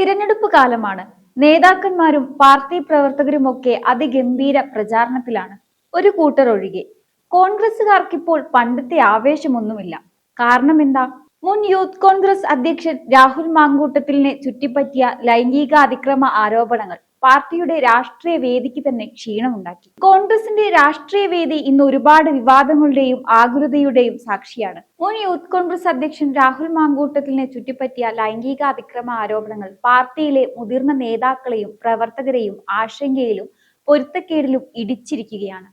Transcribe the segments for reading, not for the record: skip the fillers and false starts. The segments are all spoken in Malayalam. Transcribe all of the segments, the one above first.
തിരഞ്ഞെടുപ്പ് കാലമാണ്. നേതാക്കന്മാരും പാർട്ടി പ്രവർത്തകരുമൊക്കെ അതിഗംഭീര പ്രചാരണത്തിലാണ്. ഒരു കൂട്ടർ ഒഴികെ. കോൺഗ്രസുകാർക്കിപ്പോൾ പണ്ടത്തെ ആവേശമൊന്നുമില്ല. കാരണം എന്താ? മുൻ യൂത്ത് കോൺഗ്രസ് അധ്യക്ഷൻ രാഹുൽ മാങ്കൂട്ടത്തിലിനെ ചുറ്റിപ്പറ്റിയ ലൈംഗിക അതിക്രമ ആരോപണങ്ങൾ പാർട്ടിയുടെ രാഷ്ട്രീയ വേദിക്ക് തന്നെ ക്ഷീണമുണ്ടാക്കി. കോൺഗ്രസിന്റെ രാഷ്ട്രീയ വേദി ഇന്ന് ഒരുപാട് വിവാദങ്ങളുടെയും ആകുലതയുടെയും സാക്ഷിയാണ്. മുൻ യൂത്ത് കോൺഗ്രസ് അധ്യക്ഷൻ രാഹുൽ മാങ്കൂട്ടത്തിലിനെ ചുറ്റിപ്പറ്റിയ ലൈംഗിക അതിക്രമ ആരോപണങ്ങൾ പാർട്ടിയിലെ മുതിർന്ന നേതാക്കളെയും പ്രവർത്തകരെയും ആശങ്കയിലും പൊരുത്തക്കേടിലും ഇടിച്ചിരിക്കുകയാണ്.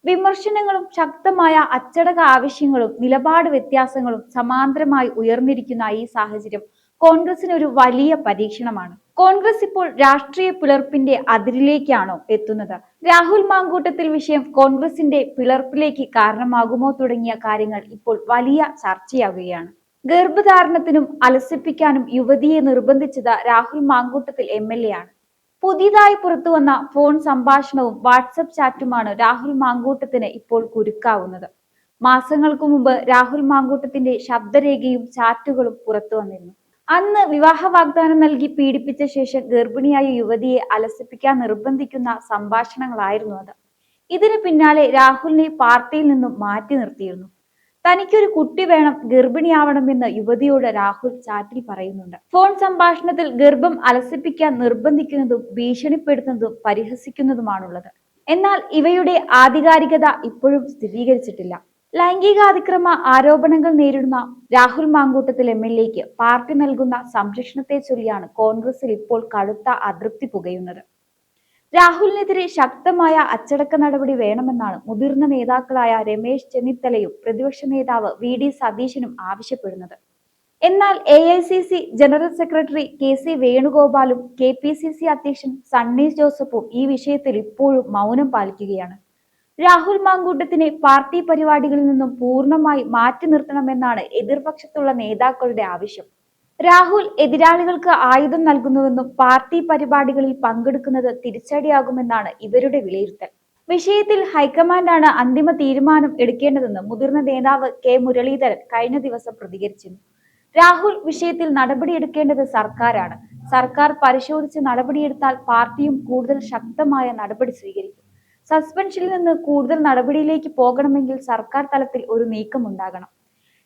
വിമർശനങ്ങളും ശക്തമായ അച്ചടക്ക ആവശ്യങ്ങളും നിലപാട് വ്യത്യാസങ്ങളും സമാന്തരമായി ഉയർന്നിരിക്കുന്ന ഈ സാഹചര്യം കോൺഗ്രസിന് ഒരു വലിയ പരീക്ഷണമാണ്. കോൺഗ്രസ് ഇപ്പോൾ രാഷ്ട്രീയ പിളർപ്പിന്റെ അതിരിലേക്കാണോ എത്തുന്നത്? രാഹുൽ മാങ്കൂട്ടത്തിൽ വിഷയം കോൺഗ്രസിന്റെ പിളർപ്പിലേക്ക് കാരണമാകുമോ തുടങ്ങിയ കാര്യങ്ങൾ ഇപ്പോൾ വലിയ ചർച്ചയാവുകയാണ്. ഗർഭധാരണത്തിനും അലസിപ്പിക്കാനും യുവതിയെ നിർബന്ധിച്ചത് രാഹുൽ മാങ്കൂട്ടത്തിൽ MLA ആണ്. പുതിയതായി പുറത്തുവന്ന ഫോൺ സംഭാഷണവും വാട്സപ്പ് ചാറ്റുമാണ് രാഹുൽ മാങ്കൂട്ടത്തിന് ഇപ്പോൾ കുരുക്കാവുന്നത്. മാസങ്ങൾക്ക് മുമ്പ് രാഹുൽ മാങ്കൂട്ടത്തിന്റെ ശബ്ദരേഖയും ചാറ്റുകളും പുറത്തു വന്നിരുന്നു. അന്ന് വിവാഹ വാഗ്ദാനം നൽകി പീഡിപ്പിച്ച ശേഷം ഗർഭിണിയായ യുവതിയെ അലസിപ്പിക്കാൻ നിർബന്ധിക്കുന്ന സംഭാഷണങ്ങളായിരുന്നു അത്. ഇതിന് പിന്നാലെ രാഹുലിനെ പാർട്ടിയിൽ നിന്നും മാറ്റി നിർത്തിയിരുന്നു. തനിക്കൊരു കുട്ടി വേണം, ഗർഭിണിയാവണമെന്ന് യുവതിയോട് രാഹുൽ ചാറ്റിൽ പറയുന്നുണ്ട്. ഫോൺ സംഭാഷണത്തിൽ ഗർഭം അലസിപ്പിക്കാൻ നിർബന്ധിക്കുന്നതും ഭീഷണിപ്പെടുത്തുന്നതും പരിഹസിക്കുന്നതുമാണുള്ളത്. എന്നാൽ ഇവയുടെ ആധികാരികത ഇപ്പോഴും സ്ഥിരീകരിച്ചിട്ടില്ല. ലൈംഗികാതിക്രമ ആരോപണങ്ങൾ നേരിടുന്ന രാഹുൽ മാങ്കൂട്ടത്തിൽ MLAക്ക് പാർട്ടി നൽകുന്ന സംരക്ഷണത്തെ ചൊല്ലിയാണ് കോൺഗ്രസിൽ ഇപ്പോൾ കടുത്ത അതൃപ്തി പുകയുന്നത്. രാഹുലിനെതിരെ ശക്തമായ അച്ചടക്ക നടപടി വേണമെന്നാണ് മുതിർന്ന നേതാക്കളായ രമേശ് ചെന്നിത്തലയും പ്രതിപക്ഷ നേതാവ് VD സതീശനും ആവശ്യപ്പെടുന്നത്. എന്നാൽ AICC general secretary KC വേണുഗോപാലും KPCC അധ്യക്ഷൻ സണ്ണി ജോസഫും ഈ വിഷയത്തിൽ ഇപ്പോഴും മൗനം പാലിക്കുകയാണ്. രാഹുൽ മാങ്കൂട്ടത്തിനെ പാർട്ടി പരിപാടികളിൽ നിന്നും പൂർണ്ണമായി മാറ്റി നിർത്തണമെന്നാണ് എതിർപക്ഷത്തുള്ള നേതാക്കളുടെ ആവശ്യം. രാഹുൽ എതിരാളികൾക്ക് ആയുധം നൽകുന്നുവെന്നും പാർട്ടി പരിപാടികളിൽ പങ്കെടുക്കുന്നത് തിരിച്ചടിയാകുമെന്നാണ് ഇവരുടെ വിലയിരുത്തൽ. വിഷയത്തിൽ ഹൈക്കമാൻഡാണ് അന്തിമ തീരുമാനം എടുക്കേണ്ടതെന്ന് മുതിർന്ന നേതാവ് K മുരളീധരൻ കഴിഞ്ഞ ദിവസം പ്രതികരിച്ചിരുന്നു. രാഹുൽ വിഷയത്തിൽ നടപടിയെടുക്കേണ്ടത് സർക്കാരാണ്. സർക്കാർ പരിശോധിച്ച് നടപടിയെടുത്താൽ പാർട്ടിയും കൂടുതൽ ശക്തമായ നടപടി സ്വീകരിക്കും. സസ്പെൻഷനിൽ നിന്ന് കൂടുതൽ നടപടിയിലേക്ക് പോകണമെങ്കിൽ സർക്കാർ തലത്തിൽ ഒരു നീക്കമുണ്ടാകണം.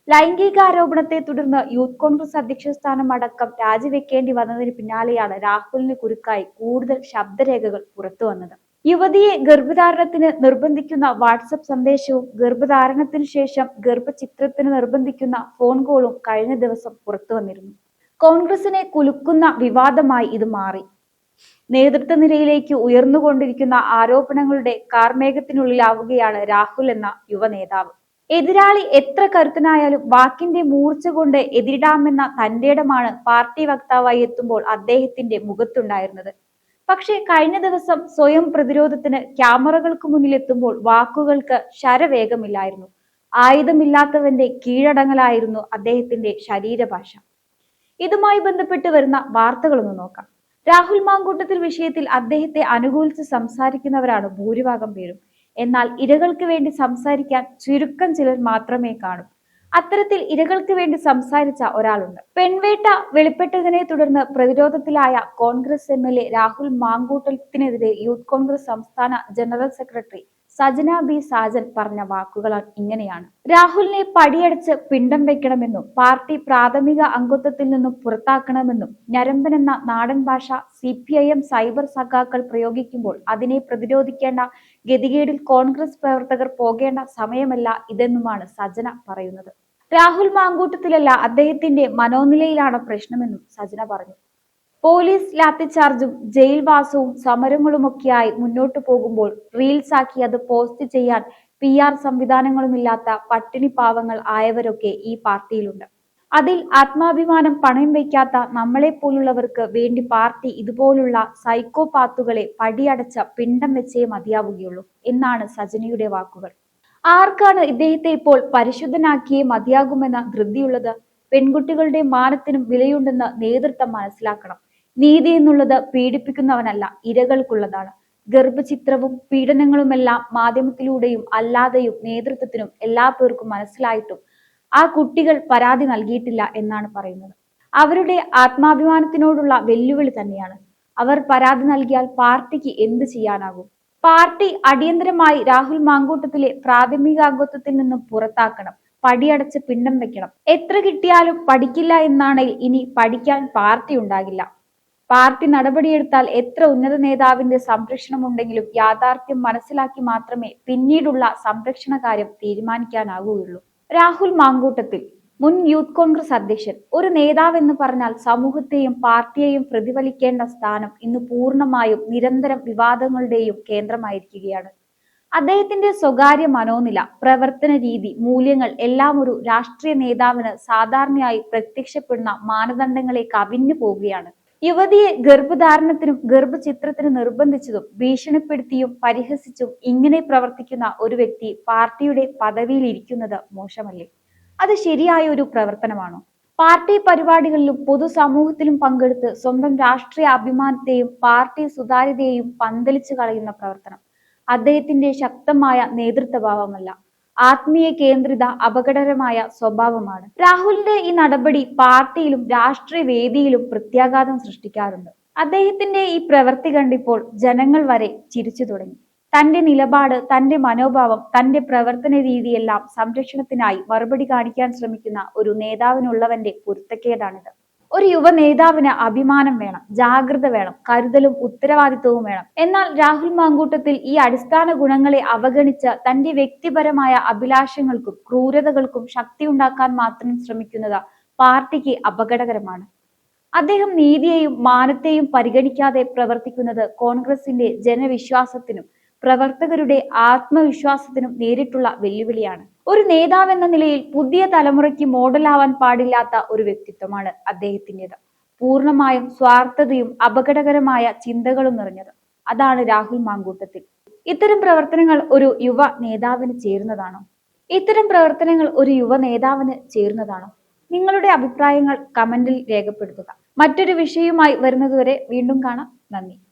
ലൈംഗികാരോപണത്തെ തുടർന്ന് യൂത്ത് കോൺഗ്രസ് അധ്യക്ഷ സ്ഥാനം അടക്കം രാജിവെക്കേണ്ടി വന്നതിന് പിന്നാലെയാണ് രാഹുലിന് കുരുക്കായി കൂടുതൽ ശബ്ദരേഖകൾ പുറത്തു വന്നത്. യുവതിയെ ഗർഭധാരണത്തിന് നിർബന്ധിക്കുന്ന വാട്സപ്പ് സന്ദേശവും ഗർഭധാരണത്തിന് ശേഷം ഗർഭചിത്രത്തിന് നിർബന്ധിക്കുന്ന ഫോൺ കോളും കഴിഞ്ഞ ദിവസം പുറത്തു വന്നിരുന്നു. കോൺഗ്രസിനെ കുലുക്കുന്ന വിവാദമായി ഇത് മാറി. നേതൃത്വ നിരയിലേക്ക് ഉയർന്നുകൊണ്ടിരിക്കുന്ന ആരോപണങ്ങളുടെ കാർമേഘത്തിനുള്ളിലാവുകയാണ് രാഹുൽ എന്ന യുവ നേതാവ്. എതിരാളി എത്ര കരുത്തനായാലും വാക്കിന്റെ മൂർച്ച കൊണ്ട് എതിരിടാമെന്ന തന്റേടമാണ് പാർട്ടി വക്താവായി എത്തുമ്പോൾ അദ്ദേഹത്തിന്റെ മുഖത്തുണ്ടായിരുന്നത്. പക്ഷേ കഴിഞ്ഞ ദിവസം സ്വയം പ്രതിരോധത്തിന് ക്യാമറകൾക്ക് മുന്നിലെത്തുമ്പോൾ വാക്കുകൾക്ക് ശരവേഗമില്ലായിരുന്നു. ആയുധമില്ലാത്തവന്റെ കീഴടങ്ങലായിരുന്നു അദ്ദേഹത്തിന്റെ ശരീരഭാഷ. ഇതുമായി ബന്ധപ്പെട്ട് വരുന്ന വാർത്തകളൊന്ന് നോക്കാം. രാഹുൽ മാങ്കൂട്ടത്തിൽ വിഷയത്തിൽ അദ്ദേഹത്തെ അനുകൂലിച്ച് സംസാരിക്കുന്നവരാണ് ഭൂരിഭാഗം പേരും. എന്നാൽ ഇരകൾക്ക് വേണ്ടി സംസാരിക്കാൻ ചുരുക്കം ചിലർ മാത്രമേ കാണൂ. അത്തരത്തിൽ ഇരകൾക്ക് വേണ്ടി സംസാരിച്ച ഒരാളുണ്ട്. പെൺവേട്ട വെളിപ്പെട്ടതിനെ തുടർന്ന് പ്രതിരോധത്തിലായ കോൺഗ്രസ് MLA രാഹുൽ മാങ്കൂട്ടത്തിനെതിരെ യൂത്ത് കോൺഗ്രസ് സംസ്ഥാന general secretary Sajana B Sajan പറഞ്ഞ വാക്കുകൾ ഇങ്ങനെയാണ്: രാഹുലിനെ പടിയടച്ച് പിണ്ടം വെക്കണമെന്നും പാർട്ടി പ്രാഥമിക അംഗത്വത്തിൽ നിന്നും പുറത്താക്കണമെന്നും ഞരമ്പനെന്ന നാടൻ ഭാഷ CPIM സൈബർ സഖാക്കൾ പ്രയോഗിക്കുമ്പോൾ അതിനെ പ്രതിരോധിക്കേണ്ട ഗതികേടിൽ കോൺഗ്രസ് പ്രവർത്തകർ പോകേണ്ട സമയമല്ല ഇതെന്നുമാണ് സജന പറയുന്നത്. രാഹുൽ മാങ്കൂട്ടത്തിലല്ല, അദ്ദേഹത്തിന്റെ മനോനിലയിലാണ് പ്രശ്നമെന്നും സജന പറഞ്ഞു. പോലീസ് ലാത്തിച്ചാർജും ജയിൽവാസവും സമരങ്ങളുമൊക്കെയായി മുന്നോട്ടു പോകുമ്പോൾ റീൽസ് ആക്കി അത് പോസ്റ്റ് ചെയ്യാൻ PR സംവിധാനങ്ങളുമില്ലാത്ത പട്ടിണി പാവങ്ങൾ ആയവരൊക്കെ ഈ പാർട്ടിയിലുണ്ട്. അതിൽ ആത്മാഭിമാനം പണയം വയ്ക്കാത്ത നമ്മളെ പോലുള്ളവർക്ക് വേണ്ടി പാർട്ടി ഇതുപോലുള്ള സൈക്കോപാത്തുകളെ പടിയടച്ച പിണ്ടം വെച്ചേ മതിയാവുകയുള്ളൂ എന്നാണ് സജനയുടെ വാക്കുകൾ. ആർക്കാണ് ഇദ്ദേഹത്തെ ഇപ്പോൾ പരിശുദ്ധനാക്കിയേ മതിയാകുമെന്ന ധൃതിയുള്ളത്? പെൺകുട്ടികളുടെ മാനത്തിനും വിലയുണ്ടെന്ന് നേതൃത്വം മനസ്സിലാക്കണം. നീതി എന്നുള്ളത് പീഡിപ്പിക്കുന്നവനല്ല, ഇരകൾക്കുള്ളതാണ്. ഗർഭചിത്രവും പീഡനങ്ങളുമെല്ലാം മാധ്യമത്തിലൂടെയും അല്ലാതെയും നേതൃത്വത്തിനും എല്ലാ പേർക്കും മനസ്സിലായിട്ടും ആ കുട്ടികൾ പരാതി നൽകിയിട്ടില്ല എന്നാണ് പറയുന്നത്. അവരുടെ ആത്മാഭിമാനത്തിനോടുള്ള വെല്ലുവിളി തന്നെയാണ്. അവർ പരാതി നൽകിയാൽ പാർട്ടിക്ക് എന്ത് ചെയ്യാനാകും? പാർട്ടി അടിയന്തരമായി രാഹുൽ മാങ്കൂട്ടത്തിലെ പ്രാഥമിക അംഗത്വത്തിൽ നിന്നും പുറത്താക്കണം. പടിയടച്ച് പിണ്ടം വെക്കണം. എത്ര കിട്ടിയാലും പഠിക്കില്ല എന്നാണെങ്കിൽ ഇനി പഠിക്കാൻ പാർട്ടി ഉണ്ടാകില്ല. പാർട്ടി നടപടിയെടുത്താൽ എത്ര ഉന്നത നേതാവിന്റെ സംരക്ഷണം ഉണ്ടെങ്കിലും യാഥാർത്ഥ്യം മനസ്സിലാക്കി മാത്രമേ പിന്നീടുള്ള സംരക്ഷണ കാര്യം തീരുമാനിക്കാനാകുകയുള്ളൂ. രാഹുൽ മാങ്കൂട്ടത്തിൽ, മുൻ യൂത്ത് കോൺഗ്രസ് അധ്യക്ഷൻ. ഒരു നേതാവെന്ന് പറഞ്ഞാൽ സമൂഹത്തെയും പാർട്ടിയെയും പ്രതിഫലിക്കേണ്ട സ്ഥാനം ഇന്ന് പൂർണ്ണമായും നിരന്തരം വിവാദങ്ങളുടെയും കേന്ദ്രമായിരിക്കുകയാണ്. അദ്ദേഹത്തിന്റെ സ്വകാര്യ മനോനില, പ്രവർത്തന രീതി, മൂല്യങ്ങൾ എല്ലാം ഒരു രാഷ്ട്രീയ നേതാവിന് സാധാരണയായി പ്രത്യക്ഷപ്പെടുന്ന മാനദണ്ഡങ്ങളെ കവിഞ്ഞു പോവുകയാണ്. യുവതിയെ ഗർഭധാരണത്തിനും ഗർഭചിത്രത്തിനും നിർബന്ധിച്ചതും ഭീഷണിപ്പെടുത്തിയും പരിഹസിച്ചും ഇങ്ങനെ പ്രവർത്തിക്കുന്ന ഒരു വ്യക്തി പാർട്ടിയുടെ പദവിയിൽ ഇരിക്കുന്നത് മോശമല്ലേ? അത് ശരിയായ ഒരു പ്രവർത്തനമാണോ? പാർട്ടി പരിപാടികളിലും പൊതുസമൂഹത്തിലും പങ്കെടുത്ത് സ്വന്തം രാഷ്ട്രീയ അഭിമാനത്തെയും പാർട്ടി സുതാര്യതയെയും പന്തലിച്ചു കളയുന്ന പ്രവർത്തനം അദ്ദേഹത്തിന്റെ ശക്തമായ നേതൃത്വഭാവമല്ല, ആത്മീയ കേന്ദ്രിത അപകടകരമായ സ്വഭാവമാണ്. രാഹുലിന്റെ ഈ നടപടി പാർട്ടിയിലും രാഷ്ട്രീയ വേദിയിലും പ്രത്യാഘാതം സൃഷ്ടിക്കാറുണ്ട്. അദ്ദേഹത്തിന്റെ ഈ പ്രവൃത്തി കണ്ടിപ്പോൾ ജനങ്ങൾ വരെ ചിരിച്ചു തുടങ്ങി. തന്റെ നിലപാട്, തന്റെ മനോഭാവം, തന്റെ പ്രവർത്തന രീതിയെല്ലാം സംരക്ഷണത്തിനായി മറുപടി കാണിക്കാൻ ശ്രമിക്കുന്ന ഒരു നേതാവിനുള്ളവന്റെ പൊരുത്തക്കേടാണിത്. ഒരു യുവ നേതാവിന് അഭിമാനം വേണം, ജാഗ്രത വേണം, കരുതലും ഉത്തരവാദിത്വവും വേണം. എന്നാൽ രാഹുൽ മാങ്കൂട്ടത്തിൽ ഈ അടിസ്ഥാന ഗുണങ്ങളെ അവഗണിച്ച് തന്റെ വ്യക്തിപരമായ അഭിലാഷങ്ങൾക്കും ക്രൂരതകൾക്കും ശക്തി ഉണ്ടാക്കാൻ മാത്രം ശ്രമിക്കുന്നത് പാർട്ടിക്ക് അപകടകരമാണ്. അദ്ദേഹം നീതിയെയും മാനത്തെയും പരിഗണിക്കാതെ പ്രവർത്തിക്കുന്നത് കോൺഗ്രസിന്റെ ജനവിശ്വാസത്തിനും പ്രവർത്തകരുടെ ആത്മവിശ്വാസത്തിനും നേരിട്ടുള്ള വെല്ലുവിളിയാണ്. ഒരു നേതാവെന്ന നിലയിൽ പുതിയ തലമുറയ്ക്ക് മോഡലാവാൻ പാടില്ലാത്ത ഒരു വ്യക്തിത്വമാണ് അദ്ദേഹത്തിൻ്റെത്. പൂർണ്ണമായും സ്വാർത്ഥതയും അപകടകരമായ ചിന്തകളും നിറഞ്ഞത്. അതാണ് രാഹുൽ മാങ്കൂട്ടത്തിൽ. ഇത്തരം പ്രവർത്തനങ്ങൾ ഒരു യുവ നേതാവിന് ചേരുന്നതാണോ? നിങ്ങളുടെ അഭിപ്രായങ്ങൾ കമന്റിൽ രേഖപ്പെടുത്തുക. മറ്റൊരു വിഷയവുമായി വരുന്നതുവരെ വീണ്ടും കാണാം. നന്ദി.